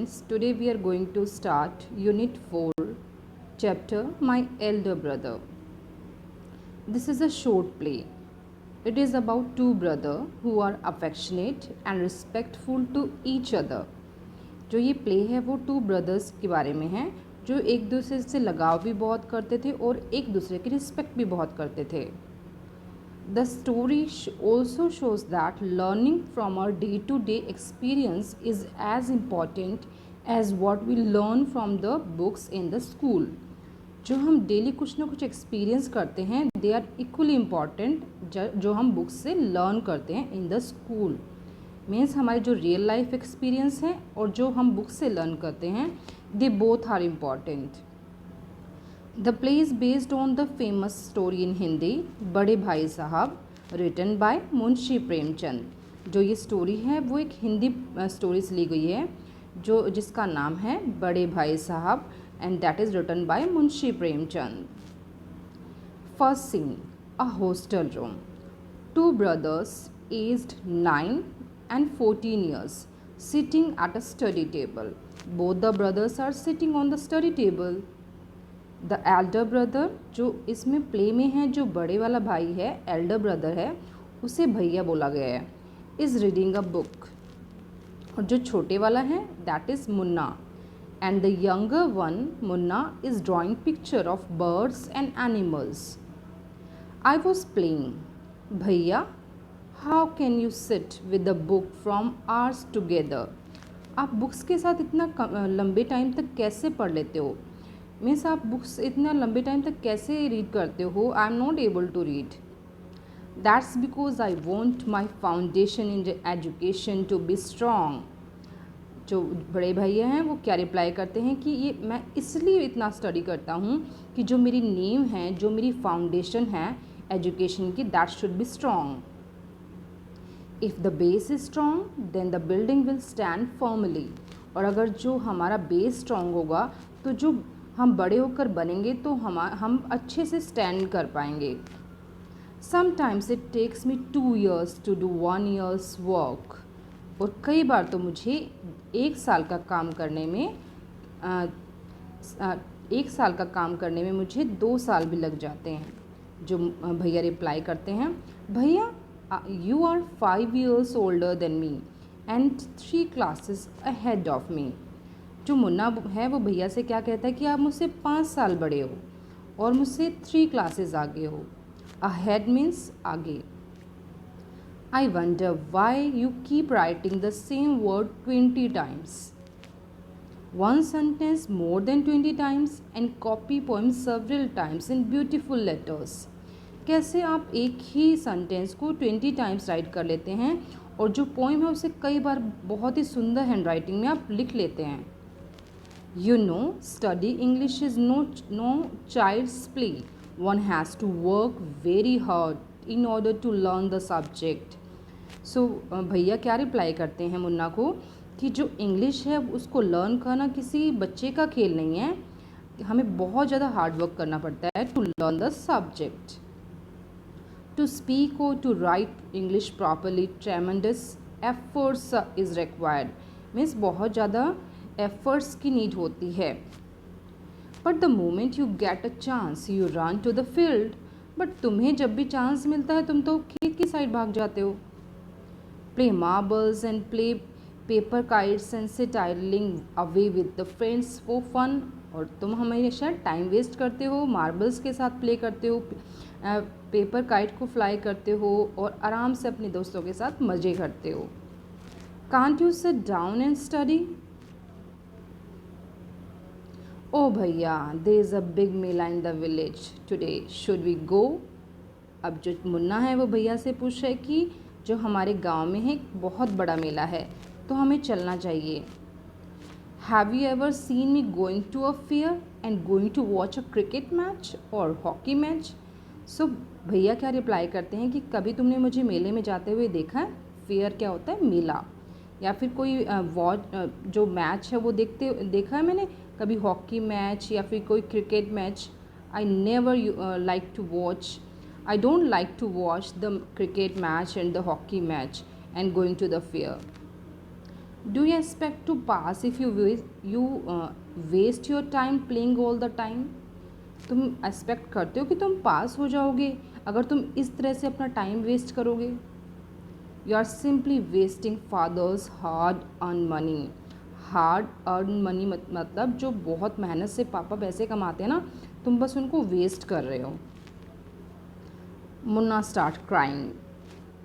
students, today we are going to start Unit 4, chapter My Elder Brother. This is a short play. It is about two brothers who are affectionate and respectful to each other. जो ये play है वो two brothers के बारे में है जो एक दूसरे से लगाव भी बहुत करते थे और एक दूसरे की रिस्पेक्ट भी बहुत करते थे. The story also shows that learning from our day-to-day experience is as important as what we learn from the books in the school. जो हम डेली कुछ ना कुछ एक्सपीरियंस करते हैं दे आर इक्वली इम्पॉर्टेंट जो हम बुक्स से लर्न करते हैं इन द स्कूल. मीन्स हमारे जो रियल लाइफ एक्सपीरियंस हैं और जो हम बुक्स से लर्न करते हैं they both are important. The play is based on the famous story in Hindi Bade Bhai साहब written by मुंशी प्रेमचंद. जो ये स्टोरी है वो एक हिंदी स्टोरी से ली गई है जो जिसका नाम है बड़े भाई साहब and that is written by Munshi Premchand. First scene, a hostel room. Two brothers aged 9 and 14 years sitting at a study table. Both the brothers are sitting on the study table. The Elder brother जो इसमें play में है जो बड़े वाला भाई है Elder brother है उसे भैया बोला गया है इज़ रीडिंग अ बुक. और जो छोटे वाला है that is Munna and the younger one Munna is drawing picture of birds and animals. I was playing. भैया how can you sit with the book from hours together. आप बुक्स के साथ इतना लंबे टाइम तक कैसे पढ़ लेते हो. मीन्स आप बुक्स इतना लंबे टाइम तक कैसे रीड करते हो. I am not able to read. That's because I want my foundation in education to be strong. जो बड़े भैया हैं वो क्या रिप्लाई करते हैं कि ये मैं इसलिए इतना स्टडी करता हूँ कि जो मेरी नींव है जो मेरी फाउंडेशन है एजुकेशन की that should be strong. If the base is strong then the building will stand firmly. और अगर जो हमारा बेस स्ट्रॉन्ग होगा तो जो हम बड़े होकर बनेंगे तो हम अच्छे से स्टैंड कर पाएंगे. Sometimes it takes me 2 years to do 1 year's work. और कई बार तो मुझे एक साल का काम करने में मुझे 2 साल भी लग जाते हैं. जो भैया रिप्लाई करते हैं भैया you are 5 years older than me and 3 classes ahead of me. जो मुन्ना है वो भैया से क्या कहता है कि आप मुझसे 5 साल बड़े हो और मुझसे 3 classes आगे हो. अहेड मीन्स आगे. I wonder why you keep writing the same word 20 times. One sentence more than 20 times and copy poem several times in beautiful letters. कैसे आप एक ही सेंटेंस को 20 times राइट कर लेते हैं और जो पोएम है उसे कई बार बहुत ही सुंदर हैंड राइटिंग में आप लिख लेते हैं. You know, study English is no child's play. One has to work very hard in order to learn the subject. So भैया क्या रिप्लाई करते हैं मुन्ना को कि जो इंग्लिश है उसको लर्न करना किसी बच्चे का खेल नहीं है. हमें बहुत ज़्यादा हार्ड वर्क करना पड़ता है to learn the subject. To speak और to write English properly tremendous efforts is required. Means बहुत ज़्यादा एफर्ट्स की नीड होती है. But the moment you get a chance you run to the field. But तुम्हें जब भी चांस मिलता है तुम तो खेत की साइड भाग जाते हो. Play marbles and play paper kites and sit idling away with the friends for fun. और तुम हमेशा टाइम वेस्ट करते हो मार्बल्स के साथ प्ले करते हो पेपर काइट को फ्लाई करते हो और आराम से अपने दोस्तों के साथ मज़े करते हो. Can't you sit down and study. Oh भैया there is a big mela in the village today should we go. अब जो मुन्ना है वो भैया से पूछ रहा है कि जो हमारे गांव में है एक बहुत बड़ा मेला है तो हमें चलना चाहिए. Have you ever seen me going to a fair and going to watch a cricket match और हॉकी मैच. सो भैया क्या रिप्लाई करते हैं कि कभी तुमने मुझे मेले में जाते हुए देखा है. फेयर क्या होता है मेला. या फिर कोई जो मैच है वो देखा है मैंने कभी हॉकी मैच या फिर कोई cricket match. I never like to watch. I don't like to watch the cricket match and the hockey match and going to the fair. Do you expect to pass if you waste your time playing all the time? तुम expect करते हो कि तुम पास हो जाओगे अगर तुम इस तरह से अपना टाइम वेस्ट करोगे? You are simply wasting father's hard earn money. Hard earn money मतलब जो बहुत मेहनत से पापा पैसे कमाते हैं ना, तुम बस उनको वेस्ट कर रहे हो। Munna start crying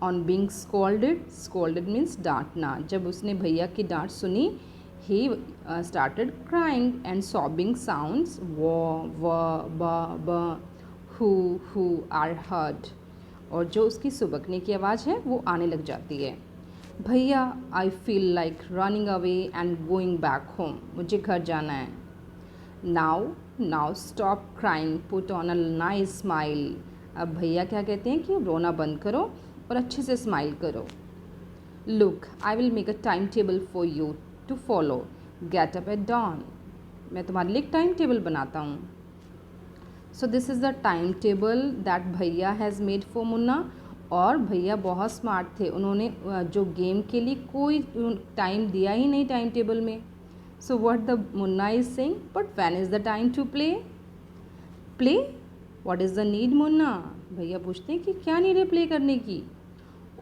on being scolded. Scolded means डांटना। जब उसने भैया की डांट सुनी, he started crying and sobbing sounds व ब हु आर हर्ड। और जो उसकी सुबकने की आवाज़ है वो आने लग जाती है। भैया, I feel like running away and going back home. मुझे घर जाना है। Now stop crying, put on a nice smile. अब भैया क्या कहते हैं कि रोना बंद करो और अच्छे से स्माइल करो। Look, I will make a time table for you to follow. Get up at dawn. मैं तुम्हारे लिए एक टाइम टेबल बनाता हूँ। So this is the time table that भैया हैज़ मेड फॉर मुन्ना। और भैया बहुत स्मार्ट थे, उन्होंने जो गेम के लिए कोई टाइम दिया ही नहीं टाइम टेबल में। So what the Munna is saying, but when is the time to play? Play? What is the need Munna? भैया पूछते हैं कि क्या नीड है प्ले करने की?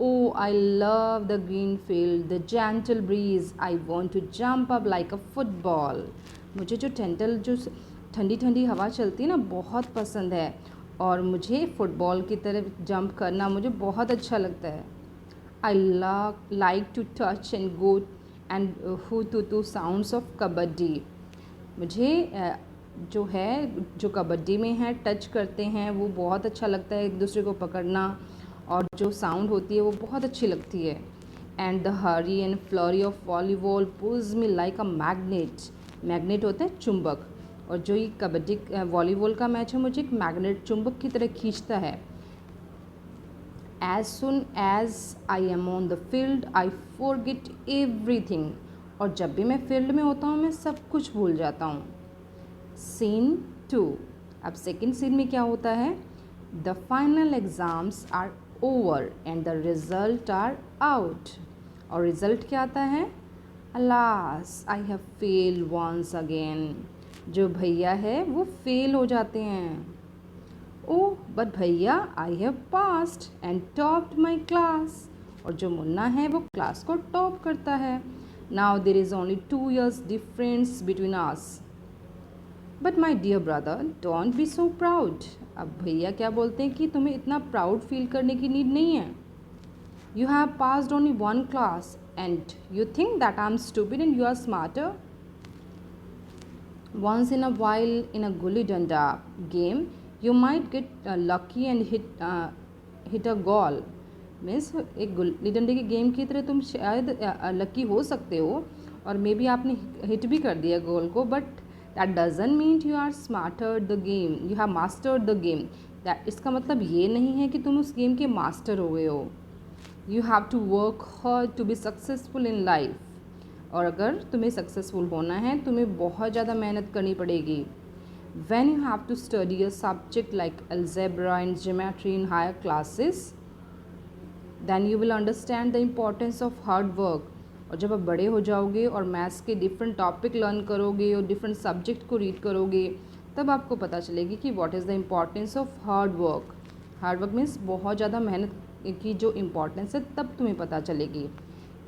Oh I love the green field, the gentle breeze, I want to jump up like a football. मुझे जो ठंडी ठंडी हवा चलती है ना, बहुत पसंद है। और मुझे फ़ुटबॉल की तरफ जंप करना मुझे बहुत अच्छा लगता है। I like to touch and go and हु टू साउंड्स ऑफ कबड्डी। मुझे जो कबड्डी में है टच करते हैं वो बहुत अच्छा लगता है, एक दूसरे को पकड़ना, और जो साउंड होती है वो बहुत अच्छी लगती है। And the hurry and flurry of volleyball pulls me like a magnet. Magnet होता है चुंबक, और जो ये कबड्डी वॉलीबॉल का मैच है मुझे एक मैग्नेट चुंबक की तरह खींचता है। As soon as I am on the field I forget everything. और जब भी मैं फील्ड में होता हूँ मैं सब कुछ भूल जाता हूँ। सीन 2। अब सेकेंड सीन में क्या होता है? The final exams are over and the result are out. और रिज़ल्ट क्या आता है? Alas I have fail once again. जो भैया है वो फेल हो जाते हैं। ओह बट भैया, I have passed and topped my class. और जो मुन्ना है वो क्लास को टॉप करता है। Now there is only 2 years difference between us. But my dear brother, don't be so proud. अब भैया क्या बोलते हैं कि तुम्हें इतना प्राउड फील करने की नीड नहीं है। You have passed only 1 class and you think that I'm stupid and you are smarter. Once in a while in a gully danda game you might get lucky and hit a goal. Means एक गुल्ली डंडे के game की तरह तुम शायद lucky हो सकते हो और मे बी आपने हिट भी कर दिया गोल को, but that doesn't mean you are smarter the game, you have mastered the game. That इसका मतलब ये नहीं है कि तुम उस गेम के मास्टर हो गए हो। You have to work hard to be successful in life. और अगर तुम्हें सक्सेसफुल होना है तुम्हें बहुत ज़्यादा मेहनत करनी पड़ेगी। When you have to study a subject like algebra and geometry in higher classes then you will understand the importance of hard work. और जब आप बड़े हो जाओगे और मैथ्स के डिफरेंट टॉपिक लर्न करोगे और डिफरेंट सब्जेक्ट को रीड करोगे, तब आपको पता चलेगी कि what is the importance of hard work. Hard work means बहुत ज़्यादा मेहनत की जो इम्पॉर्टेंस है तब तुम्हें पता चलेगी।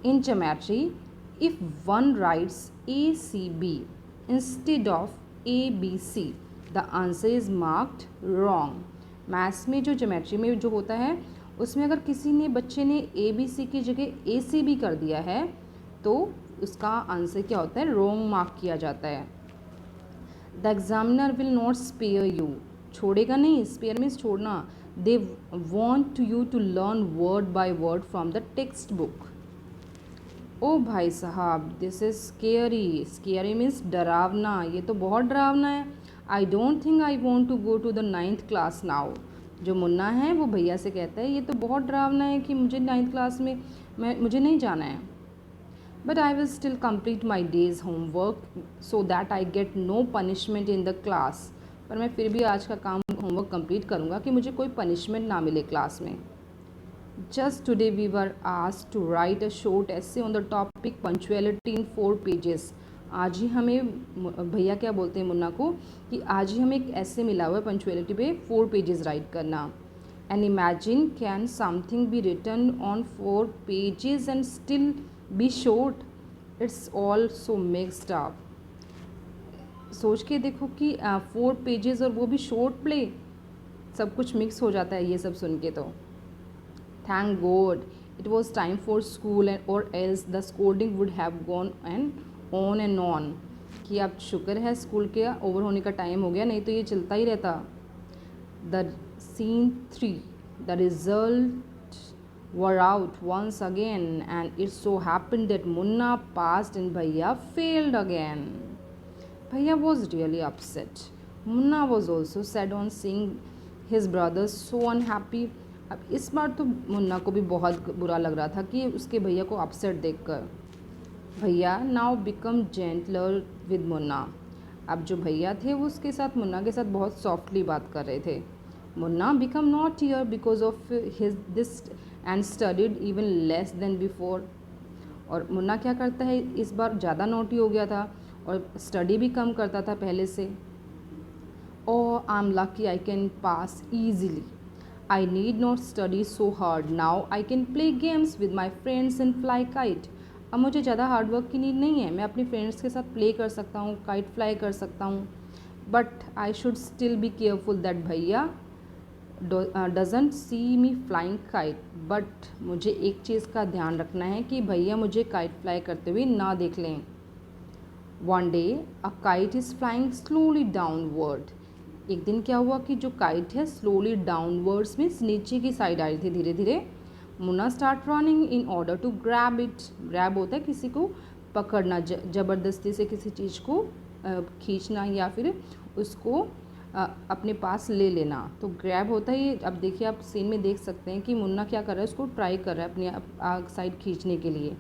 In geometry if one rights ACB instead of ABC the answer is marked wrong. Maths में जो ज्योमेट्री में जो होता है उसमें अगर किसी ने बच्चे ने ABC की जगह ACB कर दिया है तो उसका आंसर क्या होता है? रॉन्ग मार्क किया जाता है। The examiner will not spare you. छोड़ेगा नहीं, स्पेयर मीन्स छोड़ना। They want you to learn word by word from the text book. Oh भाई साहब, this is scary. Scary means डरावना, ये तो बहुत डरावना है। I don't think I want to go to the 9th class now. जो मुन्ना है वो भैया से कहता है ये तो बहुत डरावना है कि मुझे 9th क्लास में मुझे नहीं जाना है। But I will still complete my day's homework so that I get no punishment in the class. पर मैं फिर भी आज का काम होमवर्क कंप्लीट करूँगा कि मुझे कोई पनिशमेंट ना मिले क्लास में। Just today we were asked to write a short essay on the topic punctuality in 4 pages. आज ही हमें भैया क्या बोलते हैं मुन्ना को कि आज ही हमें एक ऐसे मिला हुआ है पंचुअलिटी पे 4 पेजेस राइट करना. And imagine can something be written on 4 pages and still be short. It's all so mixed up. सोच के देखो कि 4 pages और वो भी शॉर्ट प्ले, सब कुछ मिक्स हो जाता है ये सब सुन के. तो thank God it was time for school and or else the scolding would have gone and on. कि अब शुक्र है स्कूल के ओवर होने का टाइम हो गया, नहीं तो ये चलता ही रहता. The scene 3. The result were out once again and it so happened that Munna passed and Bhaiya failed again. Bhaiya was really upset. Munna was also sad on seeing his brothers so unhappy. अब इस बार तो मुन्ना को भी बहुत बुरा लग रहा था कि उसके भैया को अपसेट देखकर. भैया now become gentler with Munna. अब जो भैया थे वो उसके साथ मुन्ना के साथ बहुत सॉफ्टली बात कर रहे थे. Munna become not here because of his this and studied even less than before. और मुन्ना क्या करता है इस बार ज़्यादा नोटी हो गया था और स्टडी भी कम करता था पहले से. Oh I am lucky I can pass easily. I need not study so hard now. I can play games with my friends and fly kite. अब मुझे ज़्यादा हार्ड वर्क की नीड नहीं है, मैं अपने फ्रेंड्स के साथ प्ले कर सकता हूँ, काइट फ्लाई कर सकता हूँ. But I should still be careful that भैया doesn't see me flying kite. But मुझे एक चीज़ का ध्यान रखना है कि भैया मुझे काइट फ्लाई करते हुए ना देख लें. One day a kite is flying slowly downward. एक दिन क्या हुआ कि जो काइट है स्लोली डाउनवर्ड्स मीन्स नीचे की साइड आ रही थी धीरे धीरे. Munna start running in order to grab it. Grab होता है किसी को पकड़ना, ज़बरदस्ती से किसी चीज़ को खींचना या फिर उसको अपने पास ले लेना. तो ग्रैब होता है ये. अब देखिए आप सीन में देख सकते हैं कि मुन्ना क्या कर रहा है, उसको ट्राई कर रहा है अपनी साइड खींचने के लिए.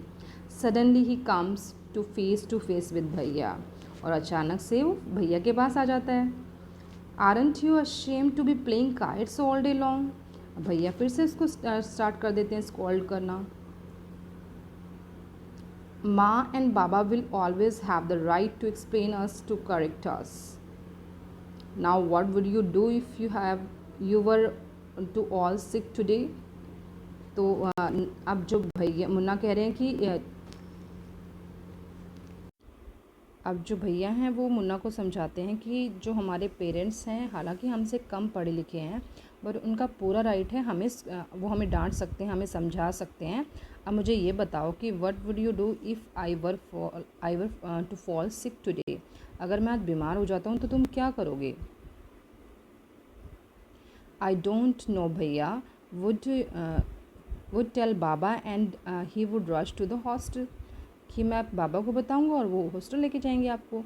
सडनली ही कम्स टू फेस विद भैया. और अचानक से वो भैया के पास आ जाता है. Aren't you ashamed to be playing kites all day long? भैया फिर से इसको स्टार्ट कर देते हैं स्कॉल्ड करना. माँ एंड बाबा will always have the right to explain us to correct us. Now what would you do if you were to all sick today. तो अब जो भैया मुन्ना कह रहे हैं कि अब जो भैया हैं वो मुन्ना को समझाते हैं कि जो हमारे पेरेंट्स हैं हालांकि हमसे कम पढ़े लिखे हैं पर उनका पूरा राइट है, हमें वो हमें डांट सकते हैं, हमें समझा सकते हैं. अब मुझे ये बताओ कि what would you do if I were to fall sick today. अगर मैं आज बीमार हो जाता हूँ तो तुम क्या करोगे. आई डोंट नो भैया वुड टेल बाबा and he would rush to the hostel. कि मैं बाबा को बताऊंगा और वो हॉस्टल लेके जाएंगे आपको.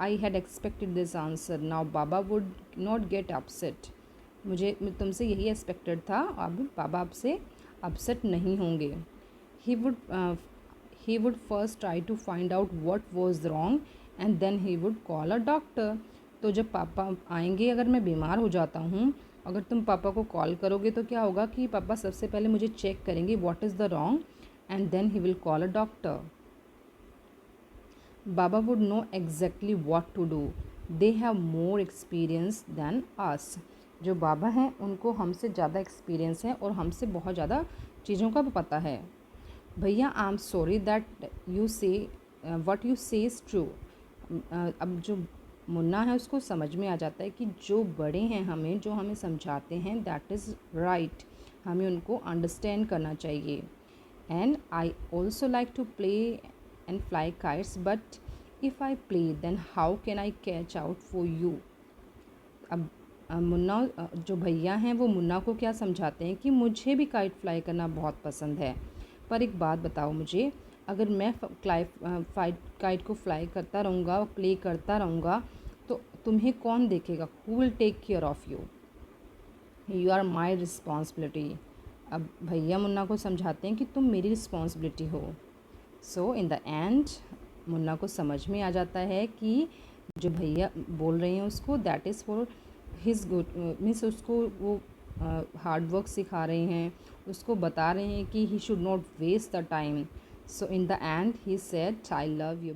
I had expected this answer. Now Baba would not get upset. मुझे तुमसे यही एक्सपेक्टेड था, अब बाबा आपसे अपसेट नहीं होंगे. He would first try to find out what was wrong and then he would call a doctor. तो जब पापा आएंगे, अगर मैं बीमार हो जाता हूँ, अगर तुम पापा को कॉल करोगे तो क्या होगा कि पापा सबसे पहले मुझे चेक करेंगे what is the wrong and then he will call a doctor. Baba would know exactly what to do. They have more experience than us. जो बाबा हैं उनको हमसे ज़्यादा एक्सपीरियंस है और हमसे बहुत ज़्यादा चीज़ों का पता है. भैया I am sorry that you से व्हाट यू से इज़ ट्रू. अब जो मुन्ना है उसको समझ में आ जाता है कि जो बड़े हैं जो हमें समझाते हैं दैट इज़ राइट. हमें उनको अंडरस्टैंड करना चाहिए. And I also like to play and fly kites, but if I play then how can I catch out for you. अब मुन्ना जो भैया हैं वो मुन्ना को क्या समझाते हैं कि मुझे भी काइट फ्लाई करना बहुत पसंद है, पर एक बात बताओ मुझे, अगर मैं काइट को फ्लाई करता रहूँगा, प्ले करता रहूँगा, तो तुम्हें कौन देखेगा. Who will take care of you. You are my responsibility. अब भैया मुन्ना को समझाते हैं कि तुम मेरी रिस्पॉन्सिबिलिटी हो. सो इन द एंड मुन्ना को समझ में आ जाता है कि जो भैया बोल रहे हैं उसको that is for his good means उसको वो हार्ड वर्क सिखा रहे हैं, उसको बता रहे हैं कि he should not waste the time. So in the end he said, I love you.